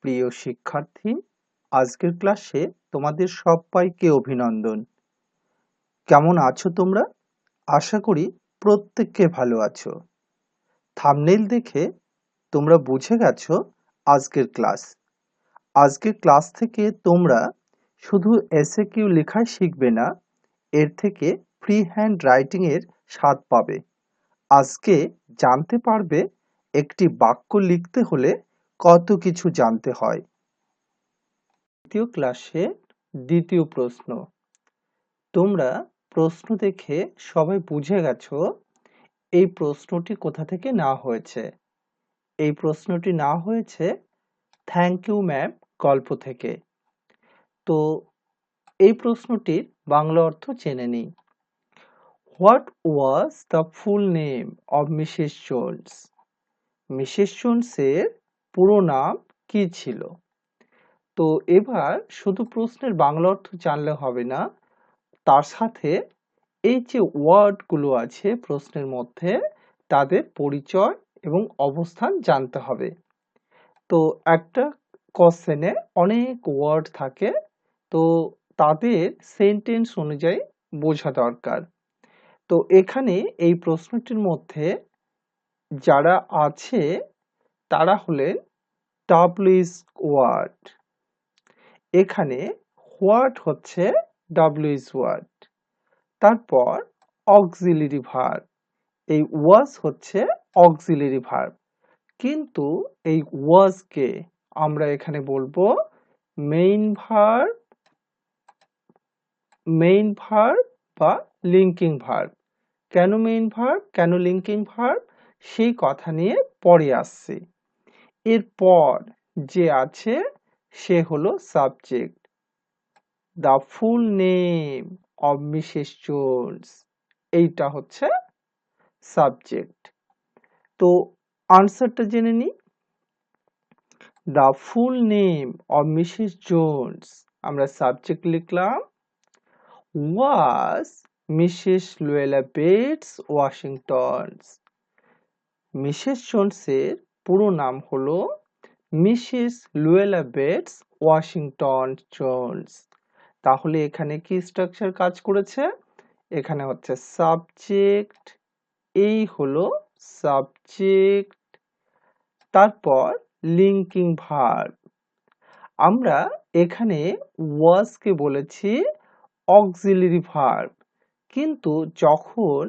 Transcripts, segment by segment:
প্রিয় শিক্ষার্থী, আজকের ক্লাসে তোমাদের সবাইকে অভিনন্দন। কেমন আছো তোমরা? আশা করি প্রত্যেকে ভালো আছো। থাম্বনেইল দেখে তোমরা বুঝে গেছো আজকের ক্লাস। আজকের ক্লাস থেকে তোমরা শুধু এসএ কিউ লেখাই শিখবে না, এর থেকে ফ্রি হ্যান্ড রাইটিং এর স্বাদ পাবে। আজকে জানতে পারবে একটি বাক্য লিখতে হলে কত কিছু জানতে হয়। দ্বিতীয় ক্লাসে দ্বিতীয় প্রশ্ন। তোমরা প্রশ্ন দেখে সবাই বুঝে গেছো এই প্রশ্নটি কোথা থেকে নেওয়া হয়েছে। এই প্রশ্নটি নেওয়া হয়েছে থ্যাংক ইউ ম্যাম গল্প থেকে। তো এই প্রশ্নটির বাংলা অর্থ জেনে নিই। What was the full name of Mrs Jones? Mrs জোনসের পুরো নাম কি ছিল? তো এবার শুধু প্রশ্নের বাংলা অর্থ জানলে হবে না, তার সাথে এই যে ওয়ার্ডগুলো আছে প্রশ্নের মধ্যে তাদের পরিচয় এবং অবস্থান জানতে হবে। তো একটা কোশ্চেনে অনেক ওয়ার্ড থাকে, তো তাদের সেন্টেন্স অনুযায়ী বোঝা দরকার। তো এখানে এই প্রশ্নটির মধ্যে যারা আছে তারা হলেন ডাব্লিউএস ওয়ার্ড। এখানে হোয়াট হচ্ছে ডাব্লিউএস ওয়ার্ড। তারপর অক্সিলারি ভার্ব, এই ওয়াজ হচ্ছে অক্সিলারি ভার্ব, কিন্তু এই ওয়াজকে আমরা এখানে বলবো মেইন ভার্ব, মেইন ভার্ব বা লিঙ্কিং ভার্ব। কেন মেইন ভার্ব, কেন লিঙ্কিং ভার্ব, সেই কথা নিয়ে পরে আসছি। এরপর যে আছে সে হলো subject. The full name of Mrs Jones, এইটা হচ্ছে সাবজেক্ট। তো আনসারটা জেনে নিই। The full name of Mrs Jones, আমরা সাবজেক্ট লিখলাম was Mrs Luella Bates Washingtons. Mrs জোনসের পুরো নাম হলো Mrs Luella Bates Washington Jones. তাহলে এখানে কি স্ট্রাকচার কাজ করেছে? এখানে হচ্ছে সাবজেক্ট, এই হলো সাবজেক্ট, তারপর লিঙ্কিং ভার্ব। আমরা এখানে ওয়াজ কে বলেছি অক্সিলারি ভার্ব, কিন্তু যখন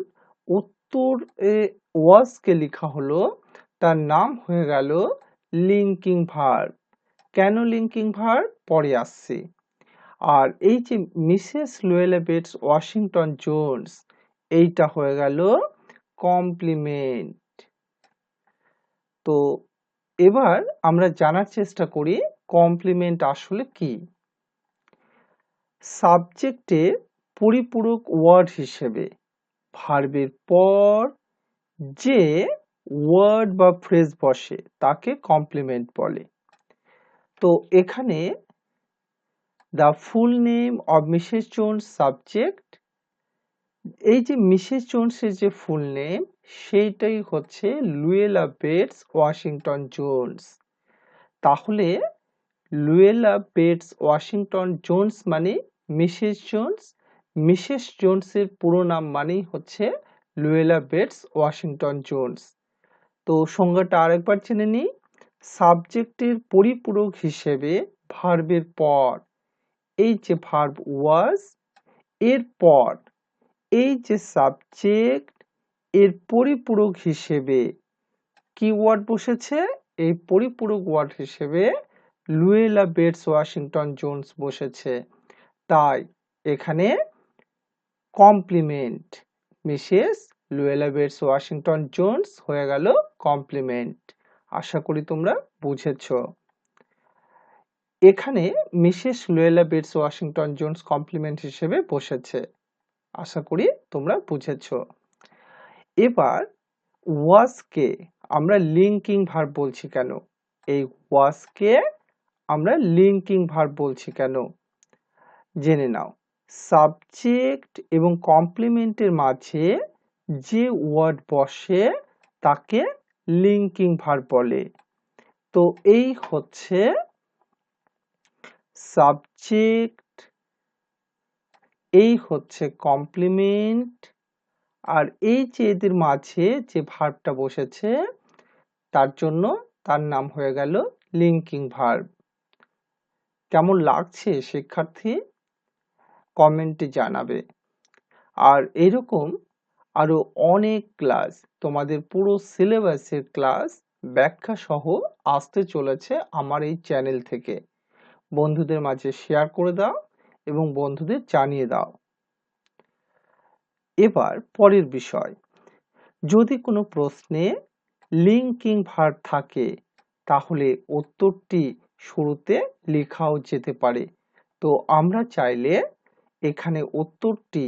উত্তর ওয়াজ কে লেখা হলো তার নাম হয়ে গেল লিঙ্কিং ভার্ব। কেন লিঙ্কিং ভার্ব পরে আসছি। আর এই যে Mrs Luella Bates Washington Jones, এইটা হয়ে গেল কমপ্লিমেন্ট। তো এবার আমরা জানার চেষ্টা করি কমপ্লিমেন্ট আসলে কি। সাবজেক্টের পরিপূরক ওয়ার্ড হিসেবে ভার্বের পর যে ওয়ার্ড বা ফ্রেজ বসে তাকে কমপ্লিমেন্ট বলে। তো এখানে the full name of Mrs Jones subject, এই যে মিসেস জোনসের যে ফুল নেম সেইটাই হচ্ছে লুয়েলা বেটস ওয়াশিংটন জোনস। তাহলে লুয়েলা বেটস ওয়াশিংটন জোনস মানে মিসেস জোনস, মিসেস জোনসের পুরো নাম মানেই হচ্ছে লুয়েলা বেটস ওয়াশিংটন জোনস। তো সংজ্ঞাটা আরেকবার জেনে নিই। সাবজেক্টের পরিপূরক হিসেবে ভার্বের পর এই যে ভার্ব ওয়াজ, এরপর এই যে সাবজেক্ট, এর পরিপূরক হিসেবে কি ওয়ার্ড বসেছে? এই পরিপূরক ওয়ার্ড হিসেবে লুয়েলা বেটস ওয়াশিংটন জোনস বসেছে। তাই এখানে complement Mrs Luella Bates Washington Jones হয়ে গেল কমপ্লিমেন্ট। আশা করি তোমরা বুঝেছো। এখানে Mrs Luella Bates Washington Jones complement হিসেবে বসেছে। আশা করি তোমরা বুঝেছো। এবার ওয়াজকে আমরা লিঙ্কিং ভার্ব বলছি কেন? এই ওয়াজকে আমরা লিঙ্কিং ভার্ব বলছি কেন জেনে নাও। সাবজেক্ট এবং কমপ্লিমেন্টের মাঝে যে ওয়ার্ড বসে তাকে লিঙ্কিং ভার্ব বলে। তো এই হচ্ছে সাবজেক্ট, এই হচ্ছে কমপ্লিমেন্ট, আর এই যে এদের মাঝে যে ভার্বটা বসেছে তার জন্য তার নাম হয়ে গেল লিঙ্কিং ভার্ব। কেমন লাগছে শিক্ষার্থী? কমেন্টে জানাবে। আর এরকম আরো অনেক ক্লাস, তোমাদের পুরো সিলেবাসের ক্লাস ব্যাখ্যা সহ আসতে চলেছে আমার এই চ্যানেল থেকে। বন্ধুদের মাঝে শেয়ার করে দাও এবং বন্ধুদের জানিয়ে দাও। এবার পরের বিষয়, যদি কোনো প্রশ্নে লিঙ্কিং ভার্ব থাকে তাহলে উত্তরটি শুরুতে লেখাও যেতে পারে। তো আমরা চাইলে এখানে উত্তরটি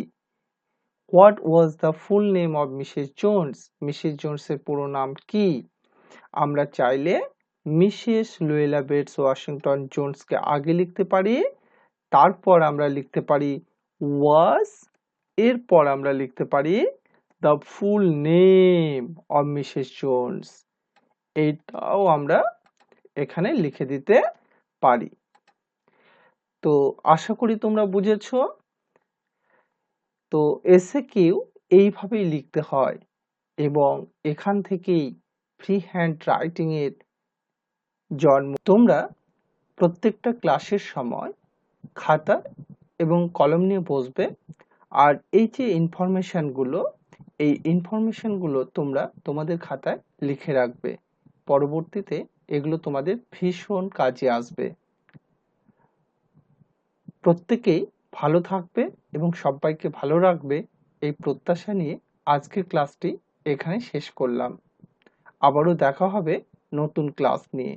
what was the full name of Mrs Jones, Mrs জোন্সের পুরো নাম কি, আমরা চাইলে মিসেস লুয়েলা বেটস ওয়াশিংটন জোন্সকে আগে লিখতে পারি, তারপর আমরা লিখতে পারি ওয়াজ, এরপর আমরা লিখতে পারি the full name of Mrs Jones, এইটাও আমরা এখানে লিখে দিতে পারি। তো আশা করি তোমরা বুঝেছো। তো এসএকিউ এইভাবেই লিখতে হয় এবং এখান থেকেই ফ্রি হ্যান্ড রাইটিং এর জন্ম। তোমরা প্রত্যেকটা ক্লাসের সময় খাতা এবং কলম নিয়ে বসবে, আর এই যে ইনফরমেশনগুলো, এই ইনফরমেশনগুলো তোমরা তোমাদের খাতায় লিখে রাখবে। পরবর্তীতে এগুলো তোমাদের ভীষণ কাজে আসবে। প্রত্যেকেই ভালো থাকবে এবং সবাইকে ভালো রাখবে, এই প্রত্যাশা নিয়ে আজকের ক্লাসটি এখানে শেষ করলাম। আবারও দেখা হবে নতুন ক্লাস নিয়ে।